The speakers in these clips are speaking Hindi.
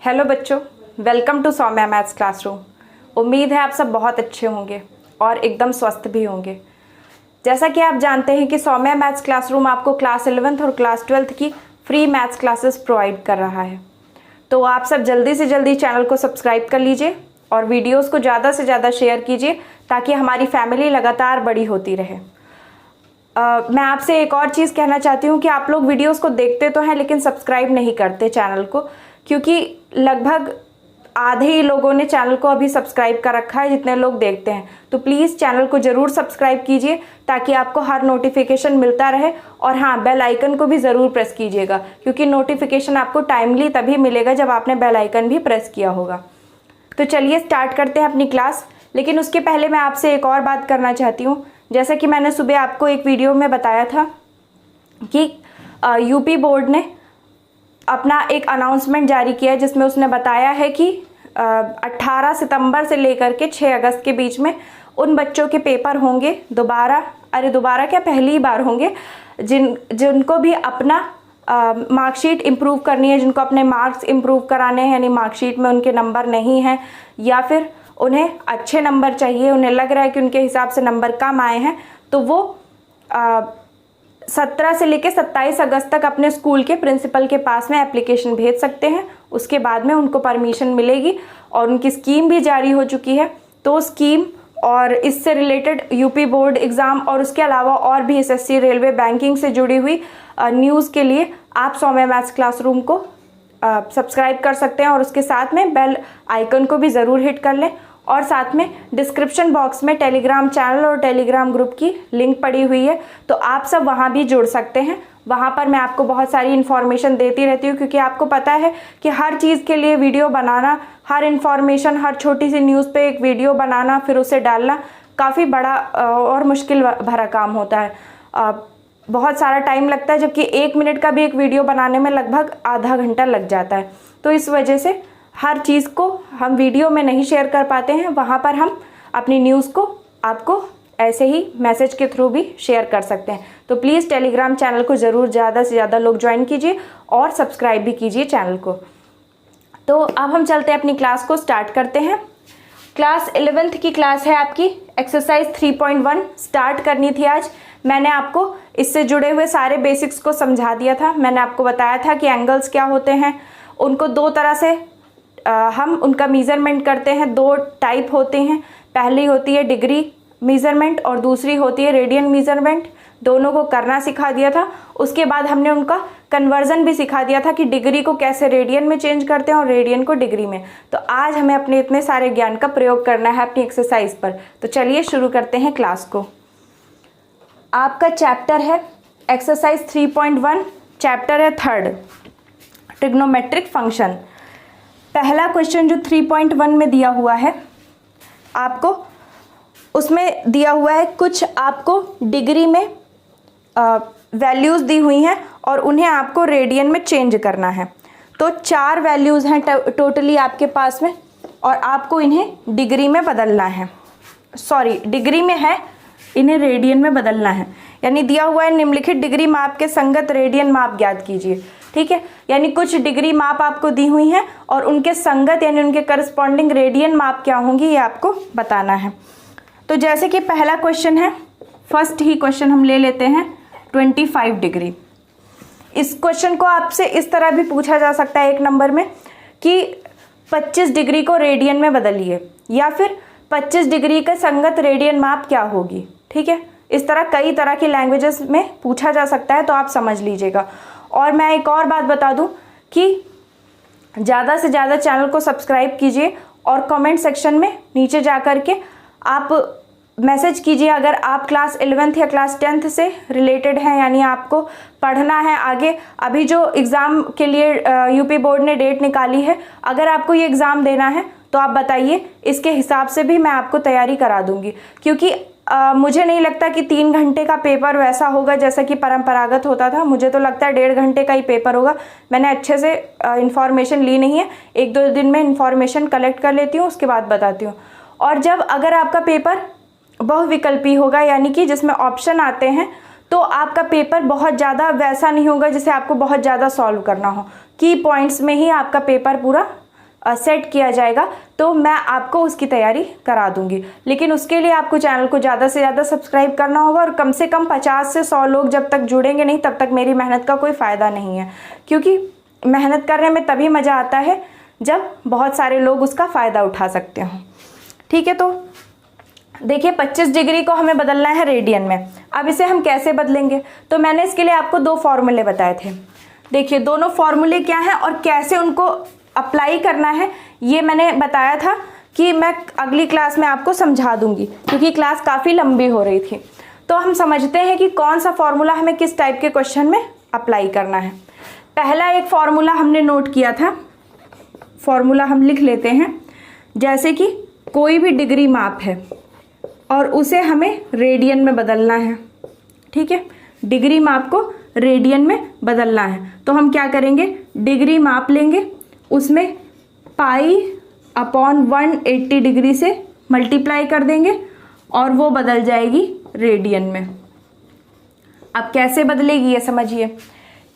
हेलो बच्चों, welcome to Saumya maths classroom. उम्मीद है आप सब बहुत अच्छे होंगे और एकदम स्वस्थ भी होंगे। जैसा कि आप जानते हैं कि सौम्या मैथ्स क्लासरूम आपको क्लास 11th और क्लास 12th की फ्री मैथ्स क्लासेस प्रोवाइड कर रहा है। तो आप सब जल्दी से जल्दी चैनल को सब्सक्राइब कर लीजिए और वीडियोज़ को ज़्यादा से ज़्यादा शेयर कीजिए ताकि हमारी फैमिली लगातार बड़ी होती रहे। मैं आपसे एक और चीज़ कहना चाहती हूँ कि आप लोग वीडियोस को देखते तो हैं लेकिन सब्सक्राइब नहीं करते चैनल को, क्योंकि लगभग आधे ही लोगों ने चैनल को अभी सब्सक्राइब कर रखा है जितने लोग देखते हैं। तो प्लीज़ चैनल को ज़रूर सब्सक्राइब कीजिए ताकि आपको हर नोटिफिकेशन मिलता रहे। और हाँ, बेल आइकन को भी ज़रूर प्रेस कीजिएगा, क्योंकि नोटिफिकेशन आपको टाइमली तभी मिलेगा जब आपने बेल आइकन भी प्रेस किया होगा। तो चलिए स्टार्ट करते हैं अपनी क्लास। लेकिन उसके पहले मैं आपसे एक और बात करना चाहती हूँ। जैसा कि मैंने सुबह आपको एक वीडियो में बताया था कि यूपी बोर्ड ने अपना एक अनाउंसमेंट जारी किया है जिसमें उसने बताया है कि 18 सितंबर से लेकर के 6 अगस्त के बीच में उन बच्चों के पेपर होंगे दोबारा क्या पहली बार होंगे जिनको भी अपना मार्कशीट इम्प्रूव करनी है, जिनको अपने मार्क्स इम्प्रूव कराने हैं, यानी मार्कशीट में उनके नंबर नहीं हैं या फिर उन्हें अच्छे नंबर चाहिए, उन्हें लग रहा है कि उनके हिसाब से नंबर कम आए हैं, तो वो 17 से लेकर 27 अगस्त तक अपने स्कूल के प्रिंसिपल के पास में एप्लीकेशन भेज सकते हैं। उसके बाद में उनको परमिशन मिलेगी और उनकी स्कीम भी जारी हो चुकी है। तो स्कीम और इससे रिलेटेड यूपी बोर्ड एग्ज़ाम और उसके अलावा और भी एसएससी, रेलवे, बैंकिंग से जुड़ी हुई न्यूज़ के लिए आप सौम्या मैथ्स क्लासरूम को सब्सक्राइब कर सकते हैं और उसके साथ में बेल आइकन को भी ज़रूर हिट कर लें। और साथ में डिस्क्रिप्शन बॉक्स में टेलीग्राम चैनल और टेलीग्राम ग्रुप की लिंक पड़ी हुई है, तो आप सब वहाँ भी जुड़ सकते हैं। वहाँ पर मैं आपको बहुत सारी इन्फॉर्मेशन देती रहती हूँ, क्योंकि आपको पता है कि हर चीज़ के लिए वीडियो बनाना, हर इन्फॉर्मेशन, हर छोटी सी न्यूज़ पे एक वीडियो बनाना फिर उसे डालना काफ़ी बड़ा और मुश्किल भरा काम होता है। बहुत सारा टाइम लगता है, जबकि 1 मिनट का भी एक वीडियो बनाने में लगभग आधा घंटा लग जाता है। तो इस वजह से हर चीज़ को हम वीडियो में नहीं शेयर कर पाते हैं। वहाँ पर हम अपनी न्यूज़ को आपको ऐसे ही मैसेज के थ्रू भी शेयर कर सकते हैं। तो प्लीज़ टेलीग्राम चैनल को ज़रूर ज़्यादा से ज़्यादा लोग ज्वाइन कीजिए और सब्सक्राइब भी कीजिए चैनल को। तो अब हम चलते हैं अपनी क्लास को स्टार्ट करते हैं। क्लास 11th की क्लास है आपकी। एक्सरसाइज 3.1 स्टार्ट करनी थी आज। मैंने आपको इससे जुड़े हुए सारे बेसिक्स को समझा दिया था। मैंने आपको बताया था कि एंगल्स क्या होते हैं, उनको दो तरह से हम उनका मेज़रमेंट करते हैं। 2 टाइप होते हैं, पहली होती है डिग्री मेज़रमेंट और दूसरी होती है रेडियन मेज़रमेंट। दोनों को करना सिखा दिया था। उसके बाद हमने उनका कन्वर्जन भी सिखा दिया था कि डिग्री को कैसे रेडियन में चेंज करते हैं और रेडियन को डिग्री में। तो आज हमें अपने इतने सारे ज्ञान का प्रयोग करना है अपनी एक्सरसाइज पर। तो चलिए शुरू करते हैं क्लास को। आपका चैप्टर है एक्सरसाइज 3.1, चैप्टर है 3rd, ट्रिग्नोमेट्रिक फंक्शन। पहला क्वेश्चन जो 3.1 में दिया हुआ है आपको, उसमें दिया हुआ है कुछ आपको डिग्री में वैल्यूज़ दी हुई हैं और उन्हें आपको रेडियन में चेंज करना है। तो 4 वैल्यूज़ हैं टोटली आपके पास में और आपको इन्हें डिग्री में बदलना है। सॉरी, डिग्री में है, इन्हें रेडियन में बदलना है। यानी दिया हुआ है निम्नलिखित डिग्री माप के संगत रेडियन माप ज्ञात कीजिए। ठीक है, यानी कुछ डिग्री माप आपको दी हुई हैं और उनके संगत यानी उनके करस्पॉन्डिंग रेडियन माप क्या होंगी ये आपको बताना है। तो जैसे कि पहला क्वेश्चन है, फर्स्ट ही क्वेश्चन हम ले लेते हैं 25 डिग्री। इस क्वेश्चन को आपसे इस तरह भी पूछा जा सकता है एक नंबर में कि 25 डिग्री को रेडियन में बदलिए, या फिर 25 डिग्री का संगत रेडियन माप क्या होगी। ठीक है, इस तरह कई तरह की लैंग्वेजेस में पूछा जा सकता है, तो आप समझ लीजिएगा। और मैं एक और बात बता दूं कि ज़्यादा से ज़्यादा चैनल को सब्सक्राइब कीजिए और कमेंट सेक्शन में नीचे जा कर के आप मैसेज कीजिए अगर आप क्लास 11th या क्लास 10th से रिलेटेड हैं, यानी आपको पढ़ना है आगे। अभी जो एग्ज़ाम के लिए यूपी बोर्ड ने डेट निकाली है, अगर आपको ये एग्ज़ाम देना है तो आप बताइए, इसके हिसाब से भी मैं आपको तैयारी करा दूंगी। क्योंकि मुझे नहीं लगता कि 3 घंटे का पेपर वैसा होगा जैसा कि परंपरागत होता था। मुझे तो लगता है 1.5 घंटे का ही पेपर होगा। मैंने अच्छे से इन्फॉर्मेशन ली नहीं है, 1-2 दिन में इन्फॉर्मेशन कलेक्ट कर लेती हूँ, उसके बाद बताती हूँ। और जब अगर आपका पेपर बहुविकल्पी होगा, यानी कि जिसमें ऑप्शन आते हैं, तो आपका पेपर बहुत ज़्यादा वैसा नहीं होगा जिसे आपको बहुत ज़्यादा सॉल्व करना हो। की पॉइंट्स में ही आपका पेपर पूरा सेट किया जाएगा तो मैं आपको उसकी तैयारी करा दूंगी। लेकिन उसके लिए आपको चैनल को ज़्यादा से ज़्यादा सब्सक्राइब करना होगा और कम से कम 50 से 100 लोग जब तक जुड़ेंगे नहीं तब तक मेरी मेहनत का कोई फ़ायदा नहीं है, क्योंकि मेहनत करने में तभी मज़ा आता है जब बहुत सारे लोग उसका फ़ायदा उठा सकते हो। ठीक है, तो देखिए 25 डिग्री को हमें बदलना है रेडियन में। अब इसे हम कैसे बदलेंगे, तो मैंने इसके लिए आपको 2 फॉर्मूले बताए थे। देखिए दोनों फॉर्मूले क्या हैं और कैसे उनको अप्लाई करना है ये मैंने बताया था कि मैं अगली क्लास में आपको समझा दूंगी, क्योंकि क्लास काफ़ी लंबी हो रही थी। तो हम समझते हैं कि कौन सा फॉर्मूला हमें किस टाइप के क्वेश्चन में अप्लाई करना है। पहला एक फॉर्मूला हमने नोट किया था, फॉर्मूला हम लिख लेते हैं। जैसे कि कोई भी डिग्री माप है और उसे हमें रेडियन में बदलना है। ठीक है, डिग्री माप को रेडियन में बदलना है तो हम क्या करेंगे, डिग्री माप लेंगे, उसमें पाई अपॉन 180 डिग्री से मल्टीप्लाई कर देंगे और वो बदल जाएगी रेडियन में। अब कैसे बदलेगी ये समझिए।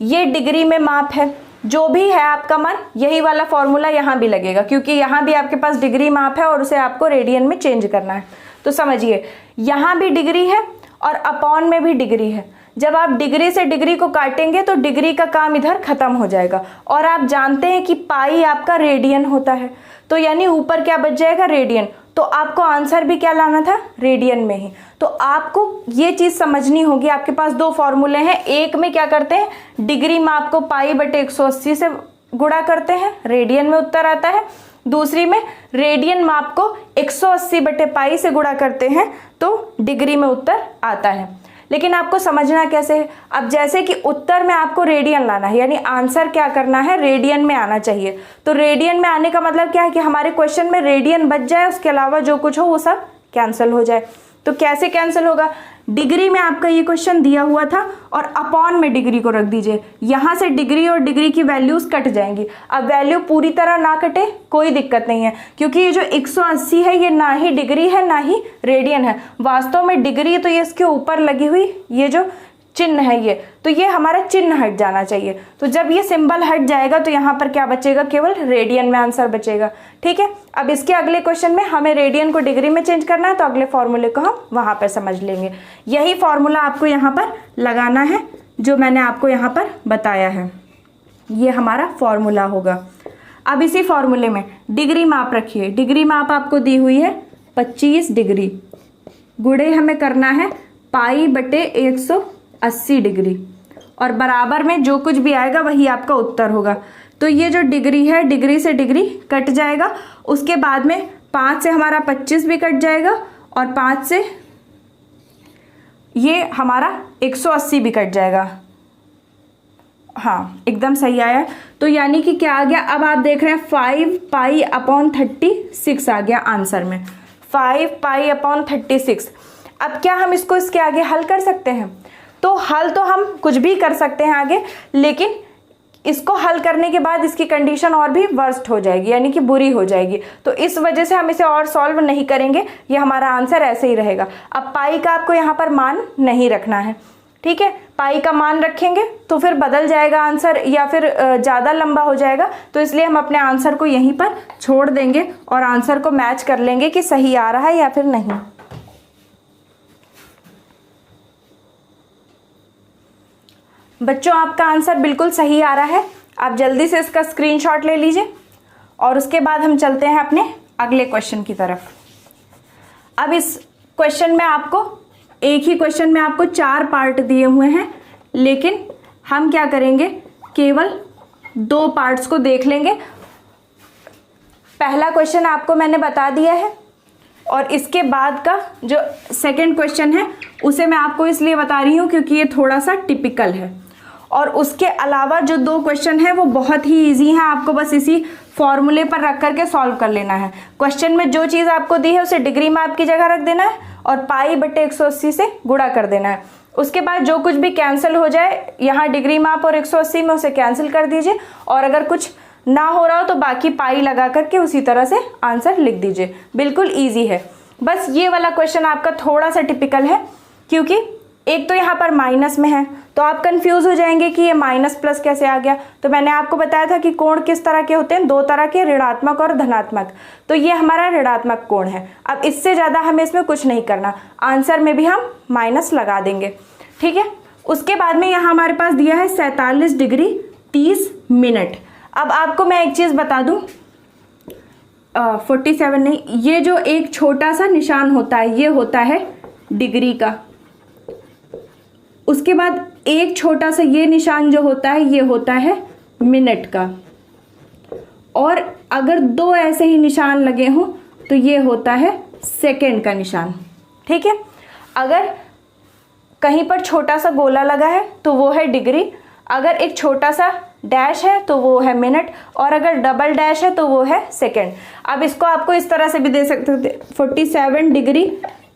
ये डिग्री में माप है, जो भी है आपका मन, यही वाला फॉर्मूला यहाँ भी लगेगा, क्योंकि यहाँ भी आपके पास डिग्री माप है और उसे आपको रेडियन में चेंज करना है। तो समझिए यहाँ भी डिग्री है और अपॉन में भी डिग्री है। जब आप डिग्री से डिग्री को काटेंगे तो डिग्री का काम इधर खत्म हो जाएगा। और आप जानते हैं कि पाई आपका रेडियन होता है, तो यानी ऊपर क्या बच जाएगा, रेडियन। तो आपको आंसर भी क्या लाना था, रेडियन में ही। तो आपको ये चीज़ समझनी होगी। आपके पास 2 फॉर्मूले हैं, एक में क्या करते हैं, डिग्री माप को पाई बटे 180 से गुणा करते हैं, रेडियन में उत्तर आता है। दूसरी में रेडियन माप को 180 बटे पाई से गुणा करते हैं तो डिग्री में उत्तर आता है। लेकिन आपको समझना कैसे है, अब जैसे कि उत्तर में आपको रेडियन लाना है, यानी आंसर क्या करना है, रेडियन में आना चाहिए। तो रेडियन में आने का मतलब क्या है कि हमारे क्वेश्चन में रेडियन बच जाए, उसके अलावा जो कुछ हो वो सब कैंसिल हो जाए। तो कैसे कैंसिल होगा, डिग्री में आपका ये क्वेश्चन दिया हुआ था और अपॉन में डिग्री को रख दीजिए। यहाँ से डिग्री और डिग्री की वैल्यूज कट जाएंगी। अब वैल्यू पूरी तरह ना कटे कोई दिक्कत नहीं है, क्योंकि ये जो 180 है ये ना ही डिग्री है ना ही रेडियन है। वास्तव में डिग्री तो ये इसके ऊपर लगी हुई ये जो चिन्ह है ये, तो ये हमारा चिन्ह हट जाना चाहिए। तो जब ये सिंबल हट जाएगा तो यहाँ पर क्या बचेगा, केवल रेडियन में आंसर बचेगा। ठीक है, अब इसके अगले क्वेश्चन में हमें रेडियन को डिग्री में चेंज करना है, तो अगले फॉर्मूले को हम वहाँ पर समझ लेंगे। यही फॉर्मूला आपको यहाँ पर लगाना है जो मैंने आपको यहाँ पर बताया है, ये हमारा फॉर्मूला होगा। अब इसी फॉर्मूले में डिग्री माप रखिए। डिग्री माप आपको दी हुई है 25 डिग्री, गुणे हमें करना है पाई बटे 180 डिग्री और बराबर में जो कुछ भी आएगा वही आपका उत्तर होगा। तो ये जो डिग्री है, डिग्री से डिग्री कट जाएगा, उसके बाद में 5 से हमारा 25 भी कट जाएगा और 5 से ये हमारा 180 भी कट जाएगा। हाँ, एकदम सही आया। तो यानी कि क्या आ गया, अब आप देख रहे हैं 5 पाई अपॉन 36 आ गया आंसर में, 5 पाई अपॉन 36। अब क्या हम इसको इसके आगे हल कर सकते हैं, तो हल तो हम कुछ भी कर सकते हैं आगे, लेकिन इसको हल करने के बाद इसकी कंडीशन और भी वर्स्ट हो जाएगी, यानी कि बुरी हो जाएगी। तो इस वजह से हम इसे और सॉल्व नहीं करेंगे, ये हमारा आंसर ऐसे ही रहेगा। अब पाई का आपको यहाँ पर मान नहीं रखना है, ठीक है। पाई का मान रखेंगे तो फिर बदल जाएगा आंसर या फिर ज़्यादा लंबा हो जाएगा, तो इसलिए हम अपने आंसर को यहीं पर छोड़ देंगे और आंसर को मैच कर लेंगे कि सही आ रहा है या फिर नहीं। बच्चों, आपका आंसर बिल्कुल सही आ रहा है। आप जल्दी से इसका स्क्रीनशॉट ले लीजिए और उसके बाद हम चलते हैं अपने अगले क्वेश्चन की तरफ। अब इस क्वेश्चन में आपको, एक ही क्वेश्चन में आपको 4 पार्ट दिए हुए हैं, लेकिन हम क्या करेंगे, केवल 2 पार्ट्स को देख लेंगे। पहला क्वेश्चन आपको मैंने बता दिया है और इसके बाद का जो सेकंड क्वेश्चन है उसे मैं आपको इसलिए बता रही हूँ क्योंकि ये थोड़ा सा टिपिकल है। और उसके अलावा जो 2 क्वेश्चन हैं वो बहुत ही इजी हैं, आपको बस इसी फॉर्मूले पर रख करके सॉल्व कर लेना है। क्वेश्चन में जो चीज़ आपको दी है उसे डिग्री माप की जगह रख देना है और पाई बटे 180 से गुणा कर देना है। उसके बाद जो कुछ भी कैंसिल हो जाए यहाँ डिग्री माप और 180 में, उसे कैंसिल कर दीजिए और अगर कुछ ना हो रहा हो तो बाकी पाई लगा करके उसी तरह से आंसर लिख दीजिए। बिल्कुल ईजी है। बस ये वाला क्वेश्चन आपका थोड़ा सा टिपिकल है क्योंकि एक तो यहाँ पर माइनस में है, तो आप कंफ्यूज हो जाएंगे कि ये माइनस प्लस कैसे आ गया। तो मैंने आपको बताया था कि कोण किस तरह के होते हैं, दो तरह के, ऋणात्मक और धनात्मक। तो ये हमारा ऋणात्मक कोण है। अब इससे ज़्यादा हमें इसमें कुछ नहीं करना, आंसर में भी हम माइनस लगा देंगे, ठीक है। उसके बाद में यहाँ हमारे पास दिया है 47 डिग्री 30 मिनट। अब आपको मैं एक चीज़ बता दूँ, 47 नहीं, ये जो एक छोटा सा निशान होता है ये होता है डिग्री का। उसके बाद एक छोटा सा ये निशान जो होता है ये होता है मिनट का। और अगर दो ऐसे ही निशान लगे हों तो ये होता है सेकंड का निशान, ठीक है। अगर कहीं पर छोटा सा गोला लगा है तो वो है डिग्री, अगर एक छोटा सा डैश है तो वो है मिनट, और अगर डबल डैश है तो वो है सेकंड। अब इसको आपको इस तरह से भी दे सकते थे, 47 डिग्री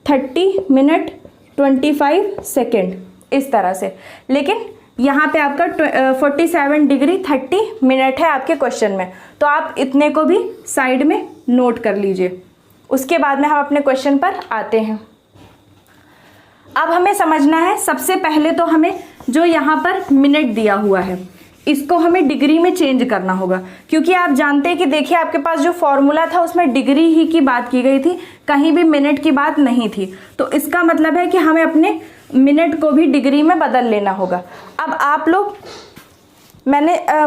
30 मिनट 25 सेकंड, इस तरह से। लेकिन यहाँ पे आपका 47 डिग्री 30 मिनट है आपके क्वेश्चन में, तो आप इतने को भी साइड में नोट कर लीजिए। उसके बाद में हम अपने क्वेश्चन पर आते हैं। अब हमें समझना है, सबसे पहले तो हमें जो यहाँ पर मिनट दिया हुआ है इसको हमें डिग्री में चेंज करना होगा, क्योंकि आप जानते हैं कि देखिए आपके पास जो फॉर्मूला था उसमें डिग्री ही की बात की गई थी, कहीं भी मिनट की बात नहीं थी। तो इसका मतलब है कि हमें अपने मिनट को भी डिग्री में बदल लेना होगा। अब आप लोग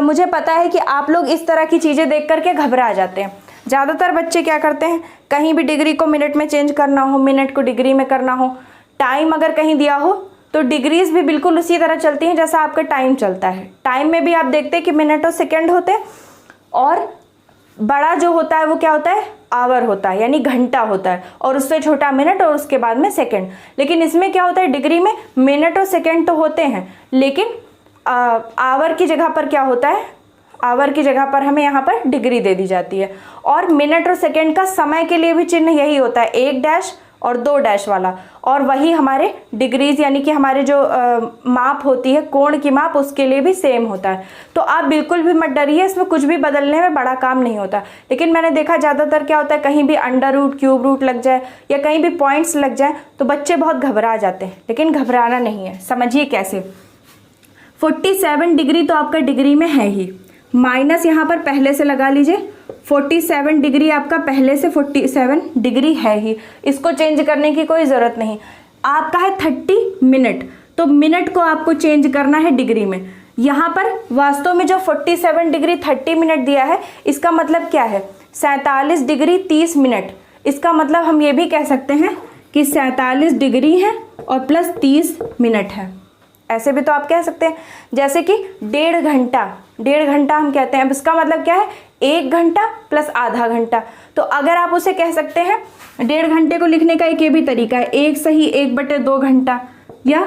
मुझे पता है कि आप लोग इस तरह की चीज़ें देख करके घबरा जाते हैं। ज़्यादातर बच्चे क्या करते हैं, कहीं भी डिग्री को मिनट में चेंज करना हो, मिनट को डिग्री में करना हो, टाइम अगर कहीं दिया हो तो डिग्रीज भी बिल्कुल उसी तरह चलती हैं जैसा आपका टाइम चलता है। टाइम में भी आप देखते हैं कि मिनट और सेकंड होते हैं, और बड़ा जो होता है वो क्या होता है, आवर होता है, यानी घंटा होता है, और उससे छोटा मिनट, और उसके बाद में सेकंड। लेकिन इसमें क्या होता है, डिग्री में मिनट और सेकंड तो होते हैं, लेकिन आवर की जगह पर क्या होता है, आवर की जगह पर हमें यहाँ पर डिग्री दे दी जाती है। और मिनट और सेकंड का समय के लिए भी चिन्ह यही होता है, एक डैश और दो डैश वाला, और वही हमारे डिग्रीज यानी कि हमारे जो माप होती है, कोण की माप, उसके लिए भी सेम होता है। तो आप बिल्कुल भी मत डरिए, इसमें कुछ भी बदलने में बड़ा काम नहीं होता। लेकिन मैंने देखा ज़्यादातर क्या होता है, कहीं भी अंडर रूट, क्यूब रूट लग जाए या कहीं भी पॉइंट्स लग जाए तो बच्चे बहुत घबरा जाते हैं, लेकिन घबराना नहीं है। समझिए कैसे, 47 डिग्री तो आपका डिग्री में है ही, माइनस यहाँ पर पहले से लगा लीजिए, 47 डिग्री आपका पहले से 47 डिग्री है ही, इसको चेंज करने की कोई ज़रूरत नहीं। आपका है 30 मिनट, तो मिनट को आपको चेंज करना है डिग्री में। यहाँ पर वास्तव में जो 47 डिग्री 30 मिनट दिया है, इसका मतलब क्या है, 47 डिग्री 30 मिनट। इसका मतलब हम ये भी कह सकते हैं कि 47 डिग्री है और प्लस 30 मिनट है। ऐसे भी तो आप कह सकते हैं, जैसे कि 1.5 घंटा, 1.5 घंटा हम कहते हैं। अब इसका मतलब क्या है, 1 घंटा प्लस आधा घंटा। तो अगर आप उसे कह सकते हैं, 1.5 घंटे को लिखने का एक ये भी तरीका है, एक सही 1/2 घंटा, या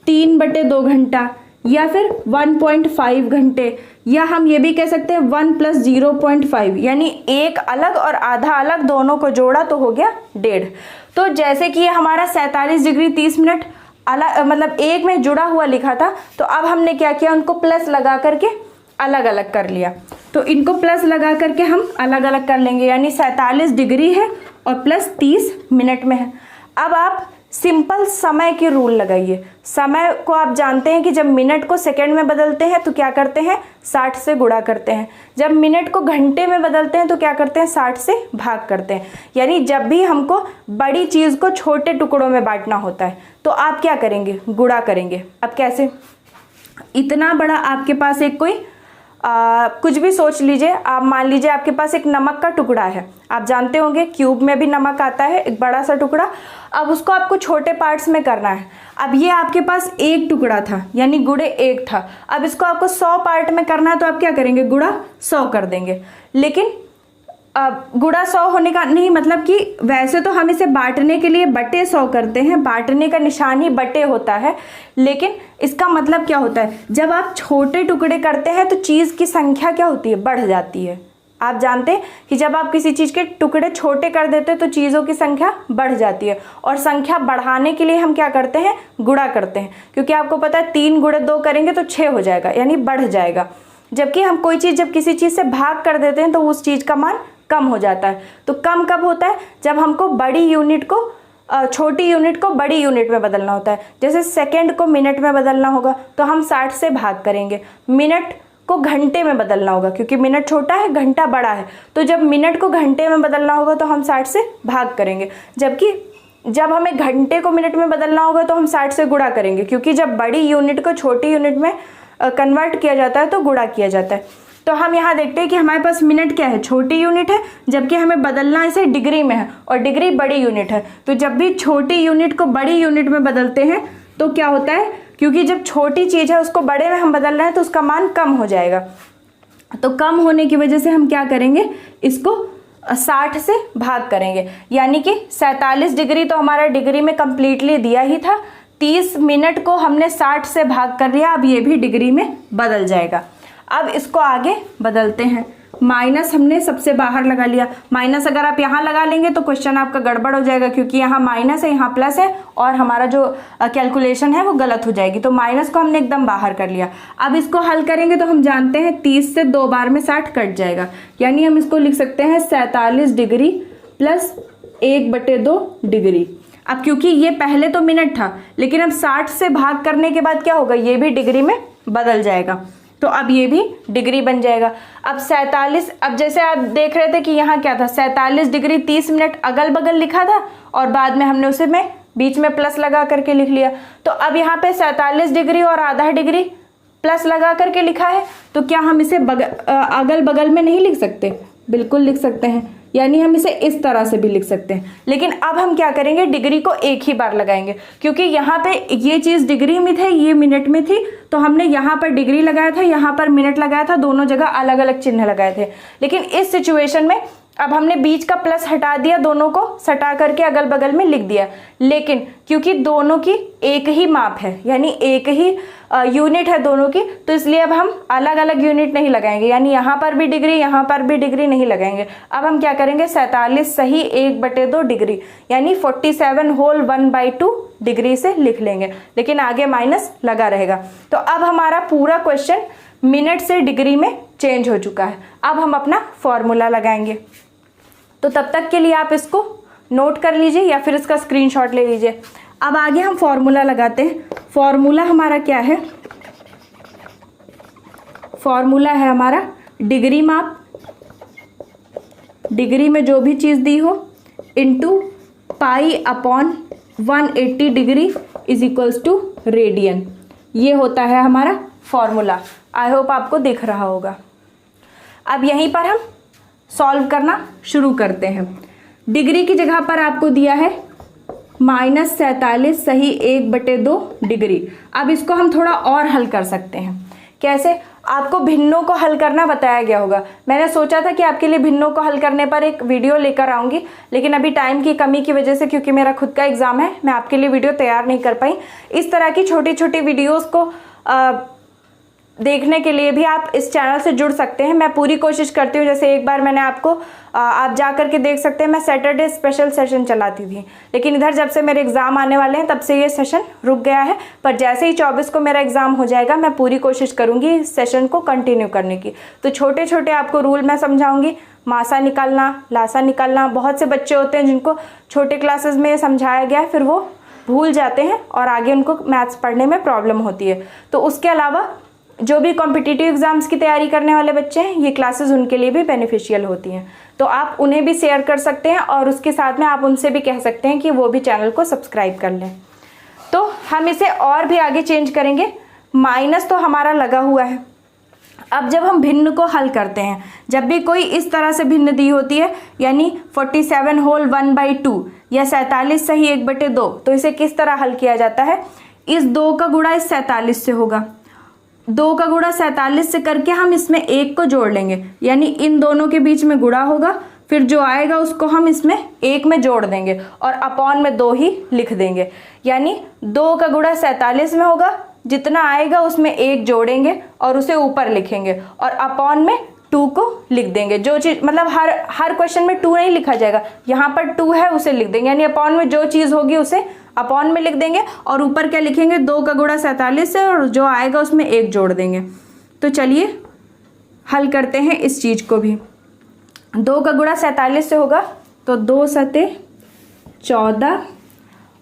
3/2 घंटा, या फिर 1.5 घंटे, या हम ये भी कह सकते हैं 1 + 0.5, यानी एक अलग और आधा अलग, दोनों को जोड़ा तो हो गया 1.5। तो जैसे कि ये हमारा 47 डिग्री 30 मिनट अलग, मतलब एक में जुड़ा हुआ लिखा था, तो अब हमने क्या किया, उनको प्लस लगा करके अलग अलग कर लिया। तो इनको प्लस लगा करके हम अलग अलग कर लेंगे, यानी 47 डिग्री है और प्लस 30 मिनट में है। अब आप सिंपल समय के रूल लगाइए। समय को आप जानते हैं कि जब मिनट को सेकंड में बदलते हैं तो क्या करते हैं, 60 से गुणा करते हैं। जब मिनट को घंटे में बदलते हैं तो क्या करते हैं, 60 से भाग करते हैं। यानी जब भी हमको बड़ी चीज़ को छोटे टुकड़ों में बांटना होता है तो आप क्या करेंगे, गुणा करेंगे। अब कैसे, इतना बड़ा आपके पास एक कोई कुछ भी सोच लीजिए, आप मान लीजिए आपके पास एक नमक का टुकड़ा है, आप जानते होंगे क्यूब में भी नमक आता है, एक बड़ा सा टुकड़ा। अब उसको आपको छोटे पार्ट्स में करना है। अब ये आपके पास एक टुकड़ा था, यानी गुणे 1 था। अब इसको आपको 100 पार्ट में करना है, तो आप क्या करेंगे, गुणा 100 कर देंगे। लेकिन गुणा 100 होने का नहीं मतलब कि वैसे तो हम इसे बांटने के लिए बटे 100 करते हैं, बांटने का निशान ही बटे होता है, लेकिन इसका मतलब क्या होता है, जब आप छोटे टुकड़े करते हैं तो चीज़ की संख्या क्या होती है, बढ़ जाती है। आप जानते हैं कि जब आप किसी चीज़ के टुकड़े छोटे कर देते हैं तो चीज़ों की संख्या बढ़ जाती है, और संख्या बढ़ाने के लिए हम क्या करते हैं, गुणा करते हैं। क्योंकि आपको पता है 3 × 2 करेंगे तो 6 हो जाएगा, यानी बढ़ जाएगा। जबकि हम कोई चीज़ जब किसी चीज़ से भाग कर देते हैं तो उस चीज़ का मान कम हो जाता है। तो कम कब होता है, जब हमको बड़ी यूनिट को छोटी यूनिट को बड़ी यूनिट में बदलना होता है। जैसे सेकंड को मिनट में बदलना होगा तो हम 60 से भाग करेंगे। मिनट को घंटे में बदलना होगा क्योंकि मिनट छोटा है, घंटा बड़ा है, तो जब मिनट को घंटे में बदलना होगा तो हम 60 से भाग करेंगे। जबकि जब हमें घंटे को मिनट में बदलना होगा तो हम 60 से गुणा करेंगे, क्योंकि जब बड़ी यूनिट को छोटी यूनिट में कन्वर्ट किया जाता है तो गुणा किया जाता है। तो हम यहाँ देखते हैं कि हमारे पास मिनट क्या है, छोटी यूनिट है, जबकि हमें बदलना इसे डिग्री में है और डिग्री बड़ी यूनिट है। तो जब भी छोटी यूनिट को बड़ी यूनिट में बदलते हैं तो क्या होता है, क्योंकि जब छोटी चीज़ है उसको बड़े में हम बदल रहे हैं तो उसका मान कम हो जाएगा। तो कम होने की वजह से हम क्या करेंगे, इसको 60 से भाग करेंगे। यानी कि 47 डिग्री तो हमारा डिग्री में कंप्लीटली दिया ही था, 30 मिनट को हमने 60 से भाग कर लिया, अब ये भी डिग्री में बदल जाएगा। अब इसको आगे बदलते हैं। माइनस हमने सबसे बाहर लगा लिया। माइनस अगर आप यहाँ लगा लेंगे तो क्वेश्चन आपका गड़बड़ हो जाएगा, क्योंकि यहाँ माइनस है, यहाँ प्लस है और हमारा जो कैलकुलेशन है वो गलत हो जाएगी। तो माइनस को हमने एकदम बाहर कर लिया। अब इसको हल करेंगे तो हम जानते हैं 30 से 2 बार में 60 कट जाएगा, यानी हम इसको लिख सकते हैं 47 डिग्री प्लस 1/2 डिग्री। अब क्योंकि ये पहले तो मिनट था, लेकिन अब 60 से भाग करने के बाद क्या होगा, ये भी डिग्री में बदल जाएगा, तो अब ये भी डिग्री बन जाएगा। अब 47, अब जैसे आप देख रहे थे कि यहाँ क्या था, 47 डिग्री 30 मिनट अगल बगल लिखा था और बाद में हमने उसे में बीच में प्लस लगा करके लिख लिया। तो अब यहाँ पे 47 डिग्री और आधा डिग्री प्लस लगा करके लिखा है, तो क्या हम इसे अगल बगल में नहीं लिख सकते? बिल्कुल लिख सकते हैं, यानी हम इसे इस तरह से भी लिख सकते हैं। लेकिन अब हम क्या करेंगे, डिग्री को एक ही बार लगाएंगे, क्योंकि यहाँ पे ये चीज़ डिग्री में थी, ये मिनट में थी, तो हमने यहाँ पर डिग्री लगाया था, यहाँ पर मिनट लगाया था, दोनों जगह अलग अलग चिन्ह लगाए थे। लेकिन इस सिचुएशन में अब हमने बीच का प्लस हटा दिया, दोनों को सटा करके अगल बगल में लिख दिया। लेकिन क्योंकि दोनों की एक ही माप है, यानी एक ही यूनिट है दोनों की, तो इसलिए अब हम अलग अलग यूनिट नहीं लगाएंगे, यानी यहाँ पर भी डिग्री, यहाँ पर भी डिग्री नहीं लगाएंगे। अब हम क्या करेंगे, 47 सही 1/2 डिग्री, यानी 47 होल 1/2 डिग्री से लिख लेंगे, लेकिन आगे माइनस लगा रहेगा। तो अब हमारा पूरा क्वेश्चन मिनट से डिग्री में चेंज हो चुका है। अब हम अपना फॉर्मूला लगाएंगे, तो तब तक के लिए आप इसको नोट कर लीजिए या फिर इसका स्क्रीनशॉट ले लीजिए। अब आगे हम फॉर्मूला लगाते हैं। फॉर्मूला हमारा क्या है, फॉर्मूला है हमारा डिग्री माप, डिग्री में जो भी चीज़ दी हो, into π/180 degree is equals to radian. ये होता है हमारा फॉर्मूला। आई होप आपको दिख रहा होगा। अब यहीं पर हम सॉल्व करना शुरू करते हैं। डिग्री की जगह पर आपको दिया है -47 सही 1/2 डिग्री। अब इसको हम थोड़ा और हल कर सकते हैं। कैसे? आपको भिन्नों को हल करना बताया गया होगा। मैंने सोचा था कि आपके लिए भिन्नों को हल करने पर एक वीडियो लेकर आऊँगी, लेकिन अभी टाइम की कमी की वजह से, क्योंकि मेरा खुद का एग्ज़ाम है, मैं आपके लिए वीडियो तैयार नहीं कर पाई। इस तरह की छोटी छोटी वीडियोज़ को देखने के लिए भी आप इस चैनल से जुड़ सकते हैं। मैं पूरी कोशिश करती हूँ। जैसे एक बार मैंने आपको आप जा करके देख सकते हैं, मैं सैटरडे स्पेशल सेशन चलाती थी, लेकिन इधर जब से मेरे एग्ज़ाम आने वाले हैं तब से ये सेशन रुक गया है। पर जैसे ही 24 को मेरा एग्ज़ाम हो जाएगा, मैं पूरी कोशिश करूँगी इस सेशन को कंटिन्यू करने की। तो छोटे छोटे आपको रूल मैं समझाऊँगी, मासा निकालना, लासा निकालना। बहुत से बच्चे होते हैं जिनको छोटे क्लासेस में समझाया गया है, फिर वो भूल जाते हैं और आगे उनको मैथ्स पढ़ने में प्रॉब्लम होती है। तो उसके अलावा जो भी कॉम्पिटिटिव एग्जाम्स की तैयारी करने वाले बच्चे हैं, ये क्लासेस उनके लिए भी बेनिफिशियल होती हैं। तो आप उन्हें भी शेयर कर सकते हैं और उसके साथ में आप उनसे भी कह सकते हैं कि वो भी चैनल को सब्सक्राइब कर लें। तो हम इसे और भी आगे चेंज करेंगे। माइनस तो हमारा लगा हुआ है। अब जब हम भिन्न को हल करते हैं, जब भी कोई इस तरह से भिन्न दी होती है, यानी 47 होल 1/2 या 47 सही 1/2, तो इसे किस तरह हल किया जाता है? इस 2 का गुणा इस 47 से होगा। 2 का गुणा 47 से करके हम इसमें 1 को जोड़ लेंगे, यानी इन दोनों के बीच में गुणा होगा, फिर जो आएगा उसको हम इसमें 1 में जोड़ देंगे और अपॉन में 2 ही लिख देंगे। यानी 2 का गुणा 47 में होगा, जितना आएगा उसमें 1 जोड़ेंगे और उसे ऊपर लिखेंगे और अपॉन में 2 को लिख देंगे। जो चीज़ मतलब हर क्वेश्चन में 2 नहीं लिखा जाएगा, यहाँ पर 2 है उसे लिख देंगे, यानी अपॉन में जो चीज़ होगी उसे अपॉन में लिख देंगे और ऊपर क्या लिखेंगे? 2 का गुणा 47 से और जो आएगा उसमें 1 जोड़ देंगे। तो चलिए हल करते हैं इस चीज़ को भी। 2 का गुणा 47 से होगा तो 2 सते 14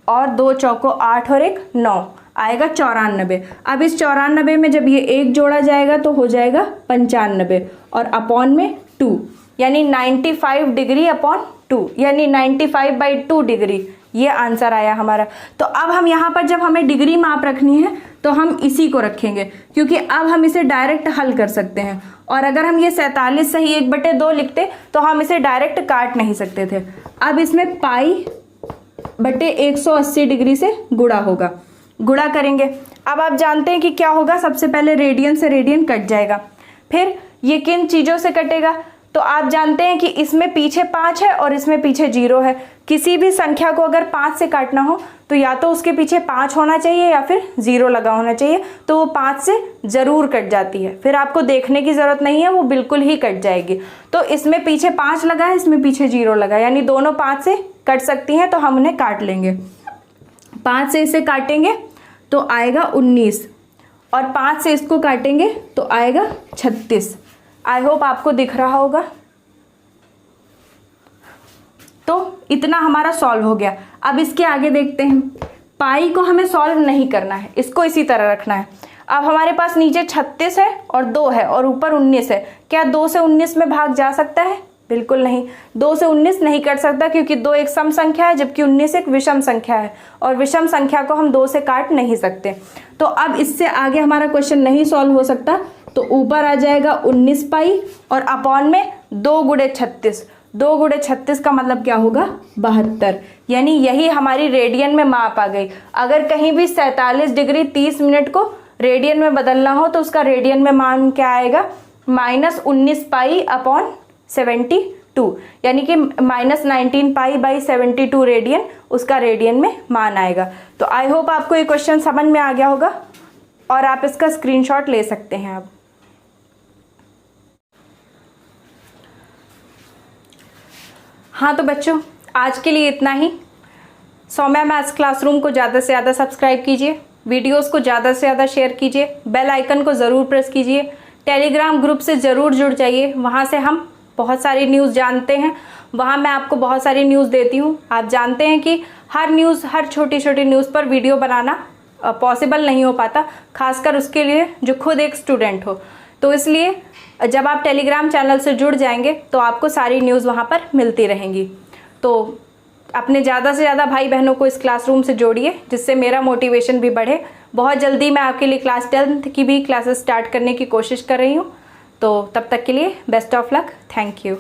और 2 चौको 8 और 1 9 आएगा 94। अब इस 94 में जब ये 1 जोड़ा जाएगा तो हो जाएगा 95 और अपॉन में 2 यानी 95 डिग्री अपॉन 2 यानी 95/2 डिग्री, ये आंसर आया हमारा। तो अब हम यहाँ पर जब हमें डिग्री माप रखनी है तो हम इसी को रखेंगे, क्योंकि अब हम इसे डायरेक्ट हल कर सकते हैं। और अगर हम ये 47 सही 1/2 लिखते तो हम इसे डायरेक्ट काट नहीं सकते थे। अब इसमें π/180 डिग्री से गुणा होगा, गुणा करेंगे। अब आप जानते हैं कि क्या होगा, सबसे पहले रेडियन से रेडियन कट जाएगा, फिर ये किन चीज़ों से कटेगा, तो आप जानते हैं कि इसमें पीछे 5 है और इसमें पीछे 0 है। किसी भी संख्या को अगर 5 से काटना हो तो या तो उसके पीछे 5 होना चाहिए या फिर 0 लगा होना चाहिए, तो वो 5 से ज़रूर कट जाती है, फिर आपको देखने की ज़रूरत नहीं है, वो बिल्कुल ही कट जाएगी। तो इसमें पीछे 5 लगा है, इसमें पीछे 0 लगा, यानी दोनों 5 से कट सकती हैं, तो हम उन्हें काट लेंगे। 5 से इसे काटेंगे तो आएगा 19 और 5 से इसको काटेंगे तो आएगा 36। आई होप आपको दिख रहा होगा। तो इतना हमारा सॉल्व हो गया। अब इसके आगे देखते हैं। पाई को हमें सॉल्व नहीं करना है, इसको इसी तरह रखना है। अब हमारे पास नीचे 36 है और 2 है और ऊपर 19 है। क्या 2 से 19 में भाग जा सकता है? बिल्कुल नहीं, 2 से 19 नहीं कर सकता, क्योंकि 2 एक सम संख्या है जबकि 19 एक विषम संख्या है और विषम संख्या को हम 2 से काट नहीं सकते। तो अब इससे आगे हमारा क्वेश्चन नहीं सॉल्व हो सकता। तो ऊपर आ जाएगा 19 पाई और अपॉन में 2 गुणे 36। 2 गुणे 36 का मतलब क्या होगा? 72। यानी यही हमारी रेडियन में माप आ गई। अगर कहीं भी 47 डिग्री 30 मिनट को रेडियन में बदलना हो तो उसका रेडियन में मान क्या आएगा? -19 पाई अपॉन 72, यानी कि -19 पाई/72 रेडियन उसका रेडियन में मान आएगा। तो आई होप आपको ये क्वेश्चन समझ में आ गया होगा और आप इसका स्क्रीनशॉट ले सकते हैं। अब हाँ तो बच्चों, आज के लिए इतना ही। सौम्या मैथ्स क्लासरूम को ज़्यादा से ज़्यादा सब्सक्राइब कीजिए, वीडियोस को ज़्यादा से ज़्यादा शेयर कीजिए, बेल आइकन को ज़रूर प्रेस कीजिए, टेलीग्राम ग्रुप से ज़रूर जुड़ जाइए। वहाँ से हम बहुत सारी न्यूज़ जानते हैं, वहाँ मैं आपको बहुत सारी न्यूज़ देती हूँ। आप जानते हैं कि हर छोटी छोटी न्यूज़ पर वीडियो बनाना पॉसिबल नहीं हो पाता, खासकर उसके लिए जो खुद एक स्टूडेंट हो। तो इसलिए जब आप टेलीग्राम चैनल से जुड़ जाएंगे तो आपको सारी न्यूज़ वहाँ पर मिलती रहेंगी। तो अपने ज़्यादा से ज़्यादा भाई बहनों को इस क्लासरूम से जोड़िए, जिससे मेरा मोटिवेशन भी बढ़े। बहुत जल्दी मैं आपके लिए क्लास 10th की भी क्लासेस स्टार्ट करने की कोशिश कर रही हूँ। तो तब तक के लिए best of luck. Thank you.